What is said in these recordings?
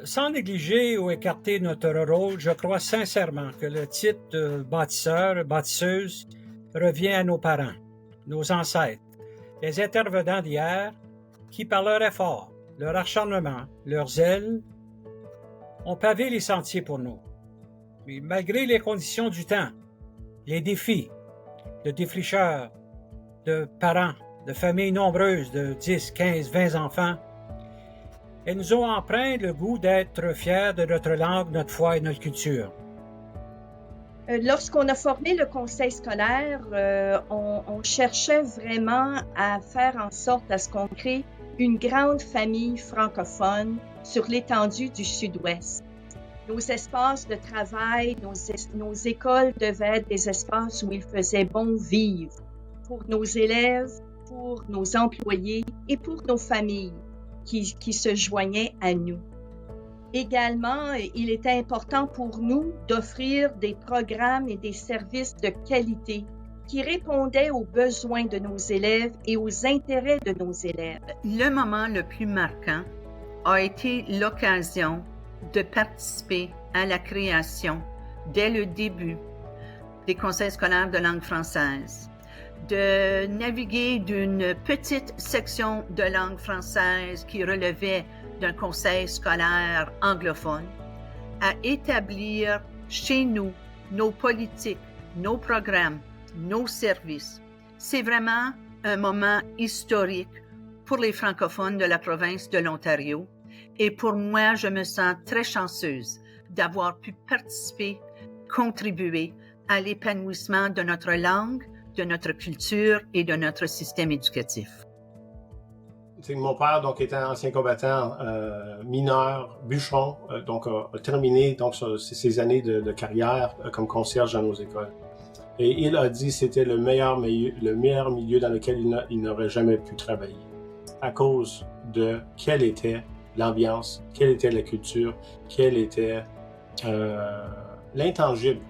Sans négliger ou écarter notre rôle, je crois sincèrement que le titre de bâtisseur, bâtisseuse revient à nos parents, nos ancêtres, les intervenants d'hier qui, par leur effort, leur acharnement, leur zèle, ont pavé les sentiers pour nous. Mais malgré les conditions du temps, les défis de défricheurs, de parents, de familles nombreuses de 10, 15, 20 enfants, elles nous ont empreint le goût d'être fiers de notre langue, notre foi et notre culture. Lorsqu'on a formé le conseil scolaire, on cherchait vraiment à faire en sorte à ce qu'on crée une grande famille francophone sur l'étendue du Sud-Ouest. Nos espaces de travail, nos écoles devaient être des espaces où il faisait bon vivre pour nos élèves, pour nos employés et pour nos familles qui se joignaient à nous. Également, il était important pour nous d'offrir des programmes et des services de qualité qui répondaient aux besoins de nos élèves et aux intérêts de nos élèves. Le moment le plus marquant a été l'occasion de participer à la création, dès le début, des conseils scolaires de langue française, de naviguer d'une petite section de langue française qui relevait d'un conseil scolaire anglophone, à établir chez nous nos politiques, nos programmes, nos services. C'est vraiment un moment historique pour les francophones de la province de l'Ontario. Et pour moi, je me sens très chanceuse d'avoir pu participer, contribuer à l'épanouissement de notre langue, de notre culture et de notre système éducatif. Mon père, donc, était un ancien combattant mineur, bûcheron, donc a terminé donc ses années de carrière comme concierge dans nos écoles. Et il a dit que c'était le meilleur milieu dans lequel il n'aurait jamais pu travailler, à cause de quelle était l'ambiance, quelle était la culture, quelle était l'intangible.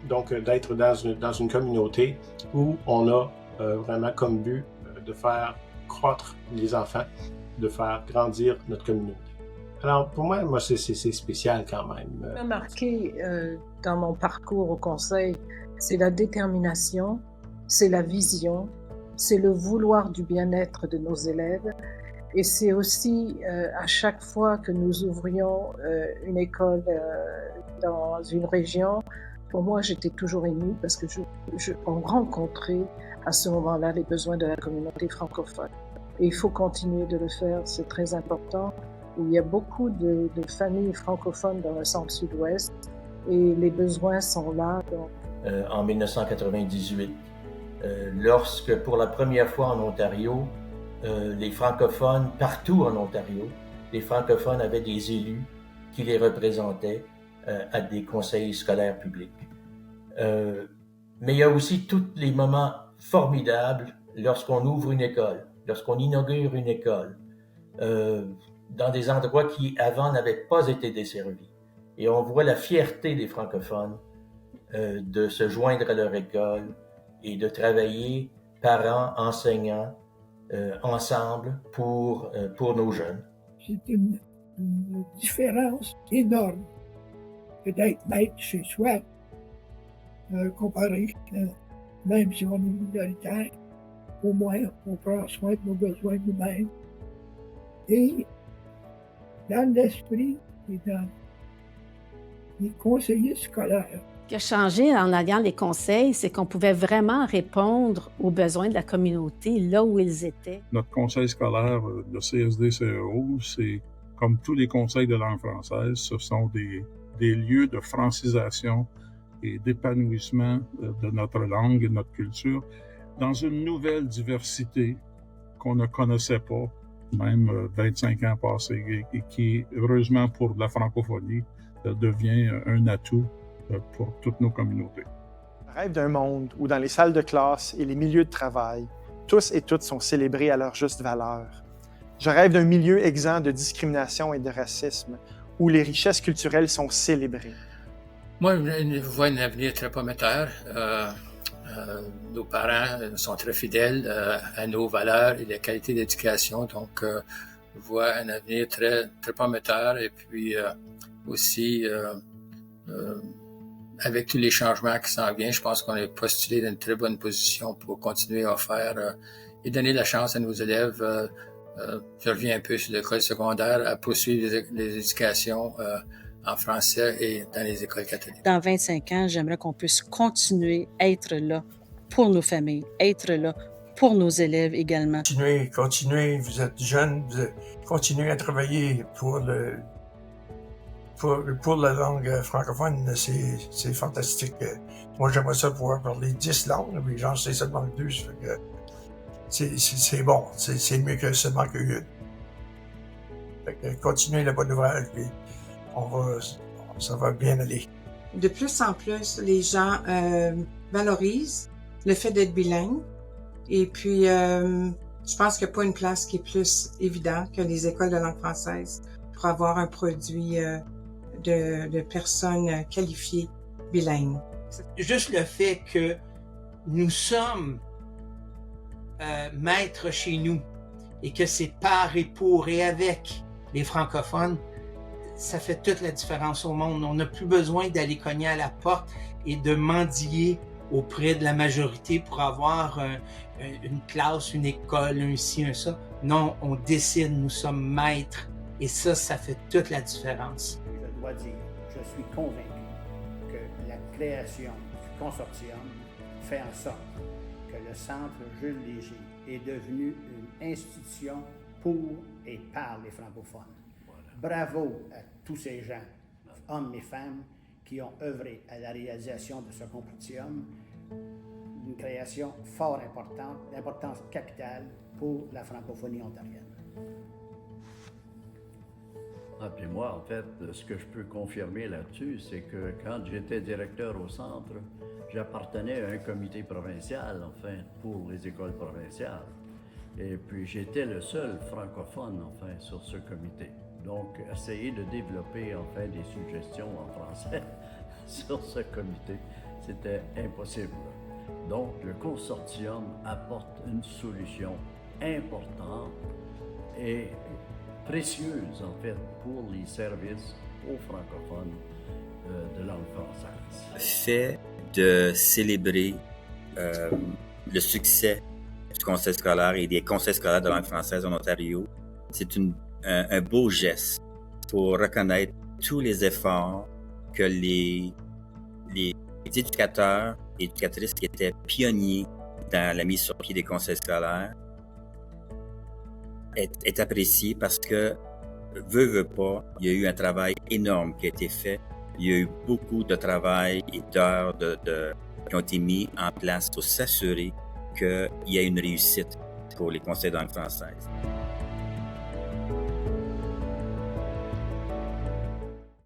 Donc, d'être dans une communauté où on a vraiment comme but de faire croître les enfants, de faire grandir notre communauté. Alors, pour moi, c'est spécial quand même. Ce qui m'a marqué dans mon parcours au conseil, c'est la détermination, c'est la vision, c'est le vouloir du bien-être de nos élèves. Et c'est aussi, à chaque fois que nous ouvrions une école dans une région, pour moi, j'étais toujours émue parce que on rencontrait à ce moment-là les besoins de la communauté francophone. Et il faut continuer de le faire, c'est très important. Il y a beaucoup de familles francophones dans le centre-sud-ouest et les besoins sont là. Donc. En 1998, lorsque pour la première fois en Ontario, les francophones, partout en Ontario, les francophones avaient des élus qui les représentaient à des conseils scolaires publics. Mais il y a aussi tous les moments formidables lorsqu'on ouvre une école, lorsqu'on inaugure une école, dans des endroits qui avant n'avaient pas été desservis. Et on voit la fierté des francophones de se joindre à leur école et de travailler parents, enseignants, ensemble pour nos jeunes. C'est une différence énorme que d'être maître chez soi, comparé même si on est minoritaire, au moins on prend soin de nos besoins nous-mêmes. Et dans l'esprit et dans les conseillers scolaires. Ce qui a changé en alliant les conseils, c'est qu'on pouvait vraiment répondre aux besoins de la communauté là où ils étaient. Notre conseil scolaire, le CSD-CEO, c'est comme tous les conseils de langue française, ce sont des lieux de francisation et d'épanouissement de notre langue et de notre culture dans une nouvelle diversité qu'on ne connaissait pas, même 25 ans passés, et qui, heureusement pour la francophonie, devient un atout pour toutes nos communautés. Je rêve d'un monde où dans les salles de classe et les milieux de travail, tous et toutes sont célébrés à leur juste valeur. Je rêve d'un milieu exempt de discrimination et de racisme, où les richesses culturelles sont célébrées. Moi, je vois un avenir très prometteur. Nos parents sont très fidèles à nos valeurs et la qualité d'éducation. Donc, voit un avenir très, très prometteur et puis aussi avec tous les changements qui s'en viennent, je pense qu'on est postulé dans une très bonne position pour continuer à faire et donner la chance à nos élèves. Je reviens un peu sur l'école secondaire, à poursuivre les éducations en français et dans les écoles catholiques. Dans 25 ans, j'aimerais qu'on puisse continuer à être là pour nos familles, être là pour nos élèves également. Continuez, vous êtes jeunes, continuez à travailler pour la langue francophone, c'est fantastique. Moi, j'aimerais ça pouvoir parler 10 langues, mais j'en sais seulement 2, ça fait que c'est bon, c'est mieux que seulement qu'une. Fait que continuez la bonne nouvelle, puis ça va bien aller. De plus en plus, les gens valorisent le fait d'être bilingue. Et puis, je pense qu'il n'y a pas une place qui est plus évidente que les écoles de langue française pour avoir un produit de personnes qualifiées bilingues. Juste le fait que nous sommes maîtres chez nous et que c'est par et pour et avec les francophones, ça fait toute la différence au monde. On n'a plus besoin d'aller cogner à la porte et de mendier auprès de la majorité pour avoir une classe, une école, un ci, un ça. Non, on décide, nous sommes maîtres et ça fait toute la différence. Je dois dire, je suis convaincu que la création du consortium fait en sorte que le Centre Jules Léger est devenu une institution pour et par les francophones. Bravo à tous ces gens, hommes et femmes, qui ont œuvré à la réalisation de ce consortium, une création fort importante, d'importance capitale pour la francophonie ontarienne. Puis moi, en fait, ce que je peux confirmer là-dessus, c'est que quand j'étais directeur au centre, j'appartenais à un comité provincial, enfin, pour les écoles provinciales. Et puis j'étais le seul francophone, enfin, sur ce comité. Donc, essayer de développer, enfin, des suggestions en français sur ce comité, c'était impossible. Donc, le consortium apporte une solution importante et précieuse, en fait, pour les services aux francophones de langue française. Le fait de célébrer le succès du conseil scolaire et des conseils scolaires de langue française en Ontario, c'est un beau geste pour reconnaître tous les efforts que les éducateurs et éducatrices qui étaient pionniers dans la mise sur pied des conseils scolaires est apprécié parce que, veut pas, il y a eu un travail énorme qui a été fait. Il y a eu beaucoup de travail et d'heures qui ont été mis en place pour s'assurer qu'il y a une réussite pour les conseils de langue française.